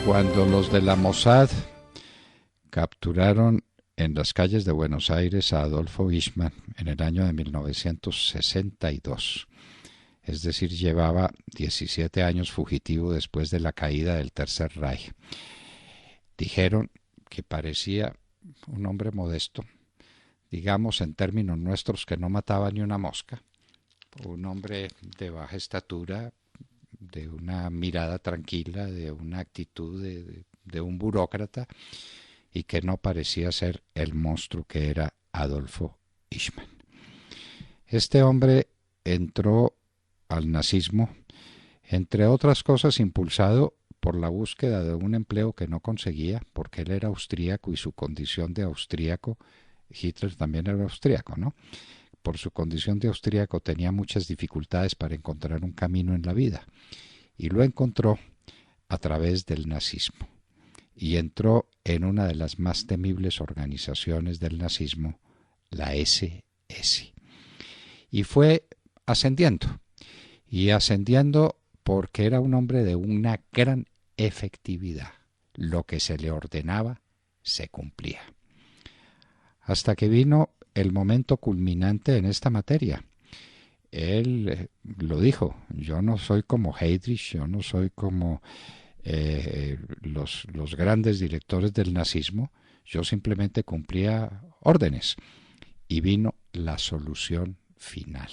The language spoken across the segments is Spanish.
Cuando los de la Mossad capturaron en las calles de Buenos Aires a Adolfo Eichmann en el año de 1962, es decir, llevaba 17 años fugitivo después de la caída del Tercer Reich. Dijeron que parecía un hombre modesto, digamos en términos nuestros que no mataba ni una mosca, un hombre de baja estatura, de una mirada tranquila, de una actitud de un burócrata, y que no parecía ser el monstruo que era Adolfo Eichmann. Este hombre entró al nazismo, entre otras cosas impulsado por la búsqueda de un empleo que no conseguía, porque él era austríaco y su condición de austríaco, Hitler también era austríaco, ¿no? Por su condición de austríaco tenía muchas dificultades para encontrar un camino en la vida, y lo encontró a través del nazismo, y entró en una de las más temibles organizaciones del nazismo, la SS, y fue ascendiendo porque era un hombre de una gran efectividad. Lo que se le ordenaba se cumplía. Hasta que vino el momento culminante en esta materia. Él lo dijo: yo no soy como Heydrich, yo no soy como los grandes directores del nazismo, yo simplemente cumplía órdenes. Y vino la solución final,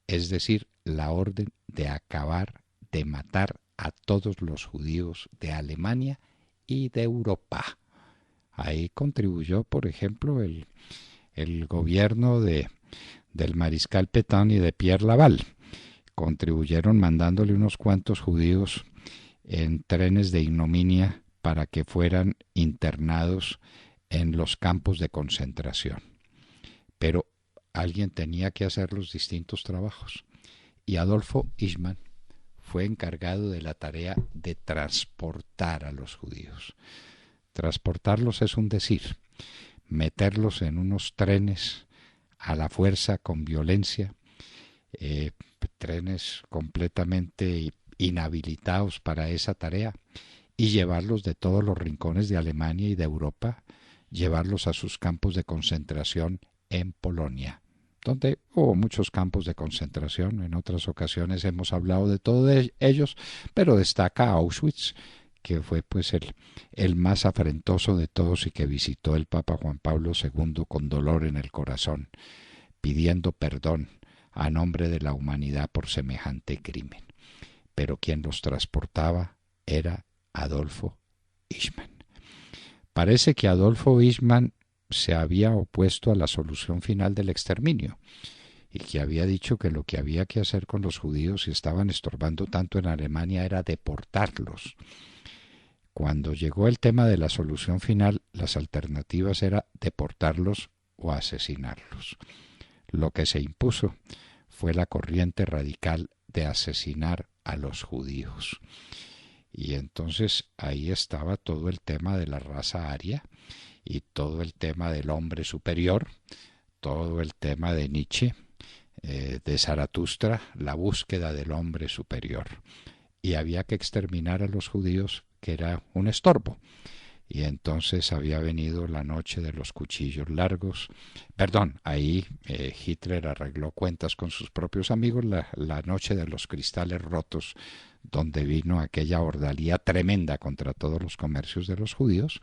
es decir, la orden de acabar, de matar a todos los judíos de Alemania y de Europa. Ahí contribuyó, por ejemplo, el gobierno del mariscal Pétain y de Pierre Laval. Contribuyeron mandándole unos cuantos judíos en trenes de ignominia para que fueran internados en los campos de concentración. Pero alguien tenía que hacer los distintos trabajos, y Adolfo Eichmann fue encargado de la tarea de transportar a los judíos. Transportarlos es un decir, meterlos en unos trenes a la fuerza, con violencia, trenes completamente inhabilitados para esa tarea, y llevarlos de todos los rincones de Alemania y de Europa, llevarlos a sus campos de concentración en Polonia, donde hubo muchos campos de concentración. En otras ocasiones hemos hablado de todos ellos, pero destaca Auschwitz, que fue pues el más afrentoso de todos y que visitó el Papa Juan Pablo II con dolor en el corazón, pidiendo perdón a nombre de la humanidad por semejante crimen. Pero quien los transportaba era Adolfo Eichmann. Parece que Adolfo Eichmann se había opuesto a la solución final del exterminio, y que había dicho que lo que había que hacer con los judíos, si estaban estorbando tanto en Alemania, era deportarlos. Cuando llegó el tema de la solución final, las alternativas eran deportarlos o asesinarlos. Lo que se impuso fue la corriente radical de asesinar a los judíos. Y entonces ahí estaba todo el tema de la raza aria, y todo el tema del hombre superior, todo el tema de Nietzsche, de Zaratustra, la búsqueda del hombre superior. Y había que exterminar a los judíos, que era un estorbo. Y entonces había venido la noche de los cuchillos largos. Perdón, ahí Hitler arregló cuentas con sus propios amigos, la noche de los cristales rotos, donde vino aquella ordalía tremenda contra todos los comercios de los judíos,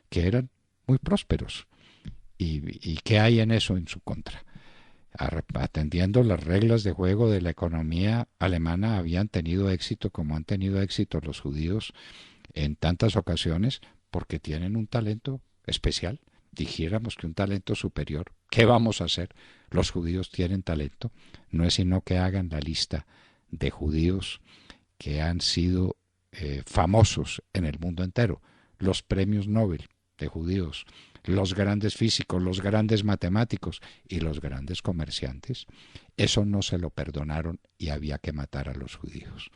que eran muy prósperos. ¿Y qué hay en eso en su contra? Atendiendo las reglas de juego de la economía alemana, habían tenido éxito como han tenido éxito los judíos en tantas ocasiones, porque tienen un talento especial, dijéramos que un talento superior. ¿Qué vamos a hacer? Los judíos tienen talento, no es sino que hagan la lista de judíos que han sido famosos en el mundo entero, los premios Nobel de judíos, los grandes físicos, los grandes matemáticos y los grandes comerciantes. Eso no se lo perdonaron y había que matar a los judíos.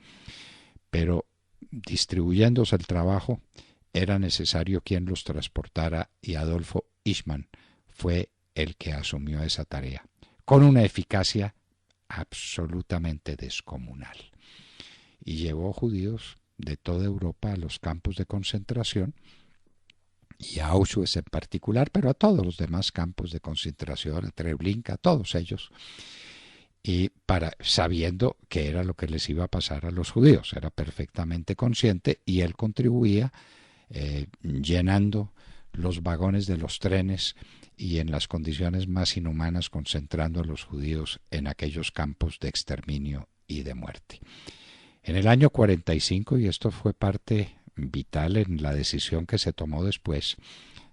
Pero distribuyéndose el trabajo, era necesario quien los transportara, y Adolfo Eichmann fue el que asumió esa tarea, con una eficacia absolutamente descomunal. Y llevó judíos de toda Europa a los campos de concentración y a Auschwitz en particular, pero a todos los demás campos de concentración, a Treblinka, a todos ellos, y sabiendo que era lo que les iba a pasar a los judíos, era perfectamente consciente y él contribuía llenando los vagones de los trenes y en las condiciones más inhumanas concentrando a los judíos en aquellos campos de exterminio y de muerte. En el año 45, y esto fue parte vital en la decisión que se tomó después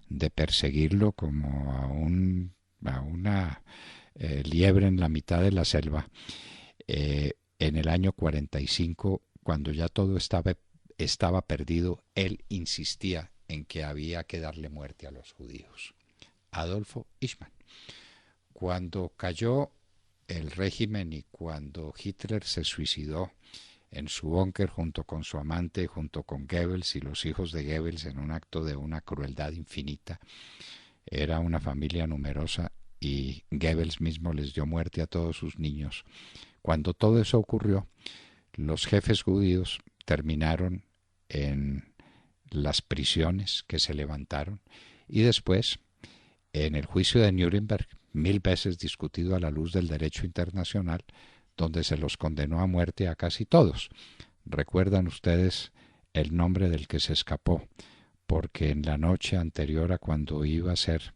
de perseguirlo como a una liebre en la mitad de la selva, en el año 45, cuando ya todo estaba perdido, él insistía en que había que darle muerte a los judíos. Adolfo Eichmann. Cuando cayó el régimen y cuando Hitler se suicidó en su búnker junto con su amante, junto con Goebbels y los hijos de Goebbels en un acto de una crueldad infinita, era una familia numerosa y Goebbels mismo les dio muerte a todos sus niños. Cuando todo eso ocurrió, los jefes judíos terminaron en las prisiones que se levantaron y después en el juicio de Nuremberg, 1000 veces discutido a la luz del derecho internacional, donde se los condenó a muerte a casi todos. Recuerdan ustedes el nombre del que se escapó, porque en la noche anterior a cuando iba a ser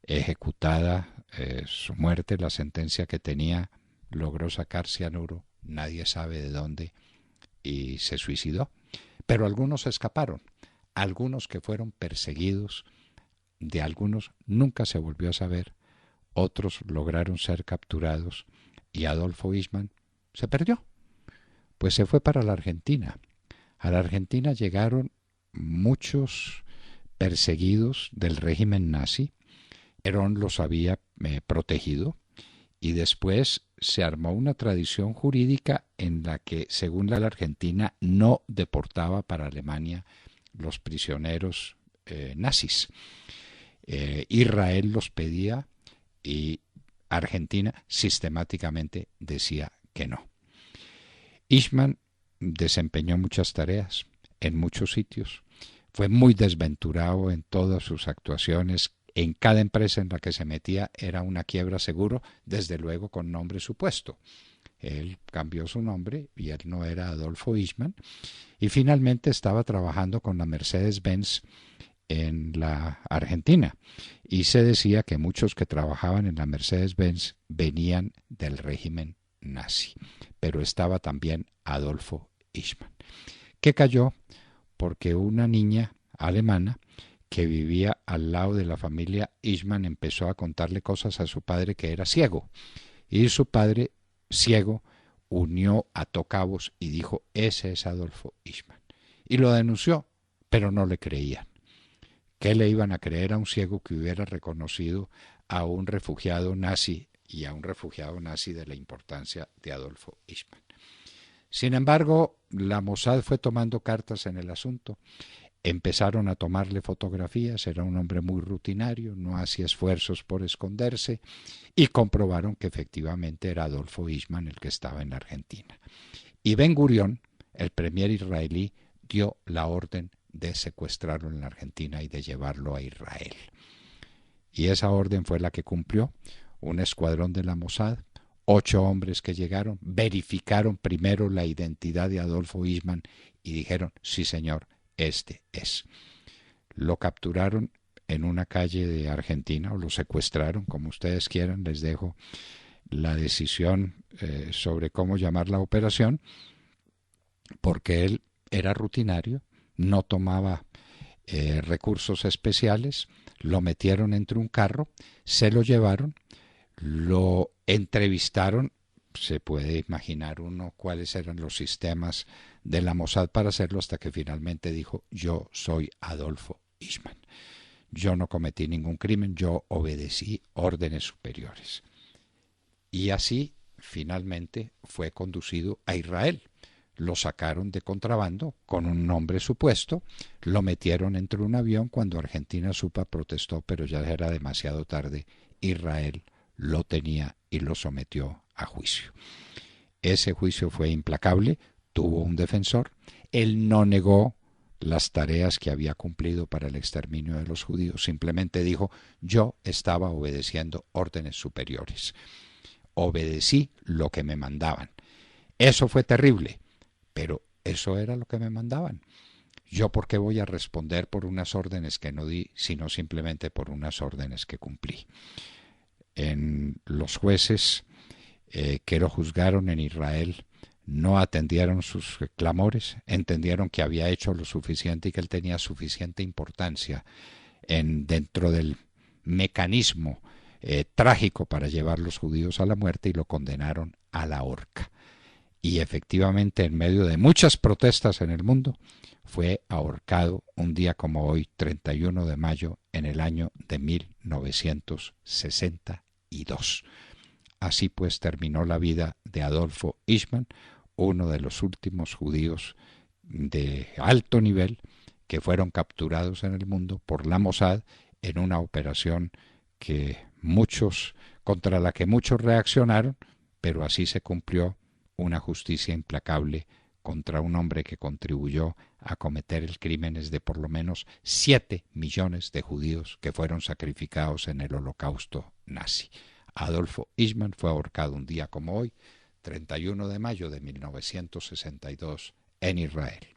ejecutada su muerte, la sentencia que tenía, logró sacar cianuro, nadie sabe de dónde, y se suicidó. Pero algunos escaparon, algunos que fueron perseguidos, de algunos nunca se volvió a saber, otros lograron ser capturados y Adolfo Eichmann se perdió. Pues se fue para la Argentina. A la Argentina llegaron muchos perseguidos del régimen nazi. Perón los había protegido y después se armó una tradición jurídica en la que, según la Argentina, no deportaba para Alemania los prisioneros nazis. Israel los pedía y Argentina sistemáticamente decía que no. Eichmann desempeñó muchas tareas en muchos sitios. Fue muy desventurado en todas sus actuaciones. En cada empresa en la que se metía era una quiebra seguro, desde luego con nombre supuesto. Él cambió su nombre y él no era Adolfo Eichmann. Y finalmente estaba trabajando con la Mercedes-Benz en la Argentina y se decía que muchos que trabajaban en la Mercedes-Benz venían del régimen nazi, pero estaba también Adolfo Eichmann, que cayó porque una niña alemana que vivía al lado de la familia Eichmann empezó a contarle cosas a su padre que era ciego, y su padre ciego unió, ató cabos y dijo: ese es Adolfo Eichmann, y lo denunció, pero no le creían. ¿Qué le iban a creer a un ciego que hubiera reconocido a un refugiado nazi y a un refugiado nazi de la importancia de Adolfo Eichmann? Sin embargo, la Mossad fue tomando cartas en el asunto. Empezaron a tomarle fotografías, era un hombre muy rutinario, no hacía esfuerzos por esconderse, y comprobaron que efectivamente era Adolfo Eichmann el que estaba en la Argentina. Y Ben Gurión, el premier israelí, dio la orden de secuestrarlo en la Argentina y de llevarlo a Israel. Y esa orden fue la que cumplió un escuadrón de la Mossad, 8 hombres que llegaron, verificaron primero la identidad de Adolfo Eichmann y dijeron: sí señor, este es. Lo capturaron en una calle de Argentina, o lo secuestraron, como ustedes quieran, les dejo la decisión sobre cómo llamar la operación, porque él era rutinario, no tomaba recursos especiales, lo metieron entre un carro, se lo llevaron, lo entrevistaron. Se puede imaginar uno cuáles eran los sistemas de la Mossad para hacerlo, hasta que finalmente dijo: yo soy Adolfo Eichmann, yo no cometí ningún crimen, yo obedecí órdenes superiores. Y así finalmente fue conducido a Israel. Lo sacaron de contrabando con un nombre supuesto, lo metieron entre un avión. Cuando Argentina supo, protestó, pero ya era demasiado tarde. Israel lo tenía y lo sometió a juicio. Ese juicio fue implacable, tuvo un defensor, Él no negó las tareas que había cumplido para el exterminio de los judíos, simplemente dijo: yo estaba obedeciendo órdenes superiores, obedecí lo que me mandaban. Eso fue terrible, pero eso era lo que me mandaban. ¿Yo por qué voy a responder por unas órdenes que no di, sino simplemente por unas órdenes que cumplí? En los jueces que lo juzgaron en Israel no atendieron sus clamores, entendieron que había hecho lo suficiente y que él tenía suficiente importancia dentro del mecanismo trágico para llevar los judíos a la muerte, y lo condenaron a la horca. Y efectivamente, en medio de muchas protestas en el mundo, fue ahorcado un día como hoy, 31 de mayo, en el año de 1962. Así pues terminó la vida de Adolfo Eichmann, uno de los últimos judíos de alto nivel que fueron capturados en el mundo por la Mossad en una operación contra la que muchos reaccionaron, pero así se cumplió una justicia implacable contra un hombre que contribuyó a cometer el crímenes de por lo menos 7 millones de judíos que fueron sacrificados en el Holocausto nazi. Adolfo Eichmann fue ahorcado un día como hoy, 31 de mayo de 1962, en Israel.